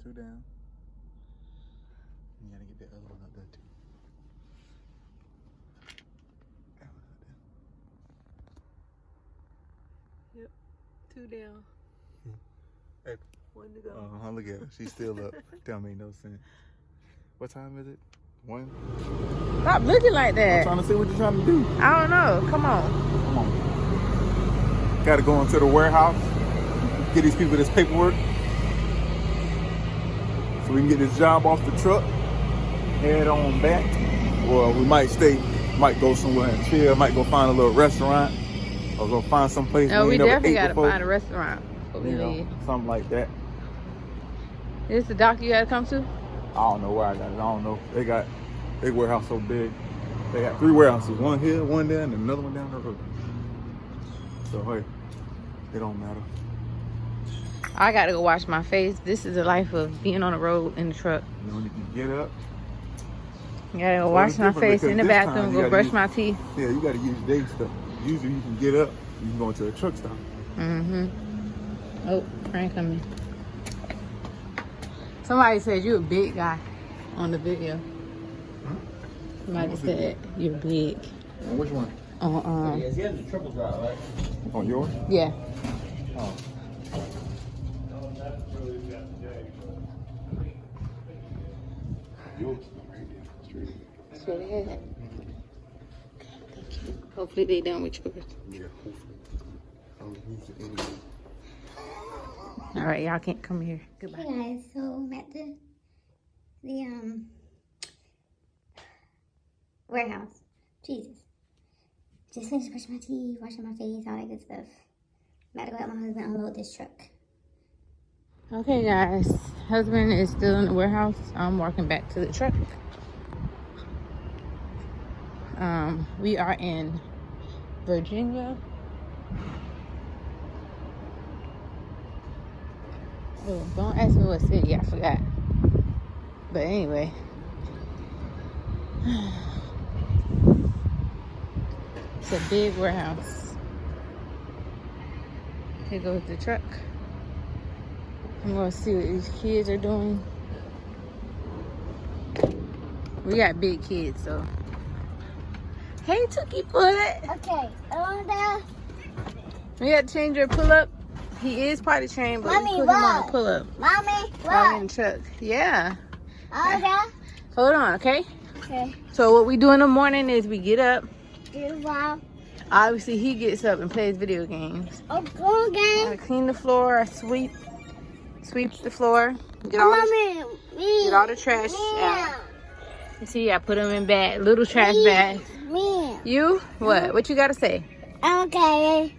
2 down. You gotta get that other one up there too. Yep, 2 down. Hey. 1 to go. Look at her. She's still up. That make no sense. What time is it? 1? Stop looking like that. I'm trying to see what you're trying to do. I don't know. Come on. Come on. Gotta go into the warehouse. Get these people this paperwork. So we can get this job off the truck. Head on back. Or we might go somewhere and chill. Might go find a little restaurant. Or go find some place No, we never definitely ate gotta before. find a restaurant before we leave. Something like that. This the dock you gotta come to? I don't know where I got it. I don't know. Their warehouse so big. They got 3 warehouses. One here, one there, and another one down the road. So hey, it don't matter. I gotta go wash my face. This is the life of being on the road in the truck. You know, when you can get up. I gotta go wash my face in the bathroom, go brush my teeth. Yeah, you gotta use day stuff. Usually you can get up, you can go into a truck stop. Mm-hmm. Oh, Frank coming. Somebody said you a big guy on the video. Huh? Somebody said you're big. On which one? Yes, he has a triple drop, right? On yours? Yeah. Oh. Yours right there, straight. Straight ahead. Thank you. Hopefully they done with yours. Yeah, hopefully. I'll use it anyway. All right, y'all can't come here. Goodbye. Hey guys, so I'm at the warehouse. Jesus. Just finished brushing my teeth, washing my face, all that good stuff. I'm about to go help my husband unload this truck. Okay, guys. Husband is still in the warehouse. I'm walking back to the truck. We are in Virginia. Oh, don't ask me what city, I forgot. But anyway. It's a big warehouse. Here goes the truck. I'm gonna see what these kids are doing. We got big kids, so. Hey, Tookie Foot. Okay, We got to change your pull up. He is potty trained, but Mommy, we put him on what? a pull up. Mommy, While in the truck. Yeah. Okay. Hold on, okay? Okay. So what we do in the morning is we get up. Wow. Obviously, he gets up and plays video games. Okay. I clean the floor. I sweep the floor. Get all the trash out. You see, I put them in little trash bags. Me. You? What? What you got to say? Okay.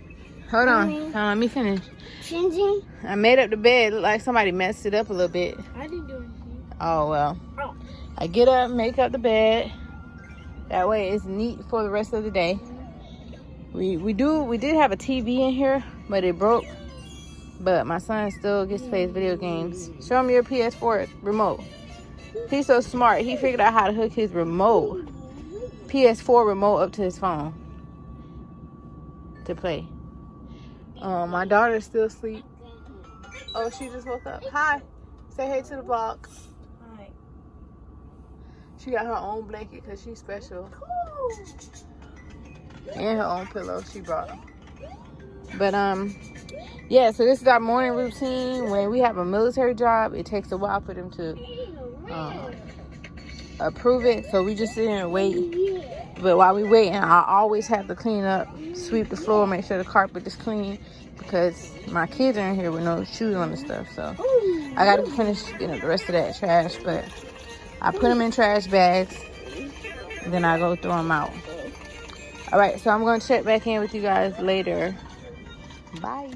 Hold on. Let me finish. Changing. I made up the bed. Look like somebody messed it up a little bit. I didn't do anything. Oh, well. Oh. I get up, make up the bed. That way it's neat for the rest of the day. We did have a TV in here, but it broke. But my son still gets to play his video games. Show him your PS4 remote. He's so smart. He figured out how to hook his PS4 remote up to his phone to play. My daughter's still asleep. Oh, she just woke up. Hi. Say hey to the vlog. Hi. She got her own blanket because she's special. And her own pillow she brought. But yeah, so this is our morning routine. When we have a military job, it takes a while for them to approve it. So we just sit here and wait. But while we waiting, I always have to clean up, sweep the floor, make sure the carpet is clean, because my kids are in here with no shoes on and stuff. So I gotta finish getting the rest of that trash. But I put them in trash bags, and then I go throw them out. All right, so I'm going to check back in with you guys later. Bye.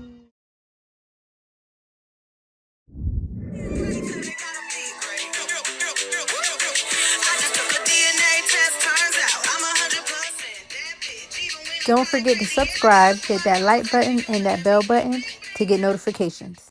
Don't forget to subscribe, hit that like button and that bell button to get notifications.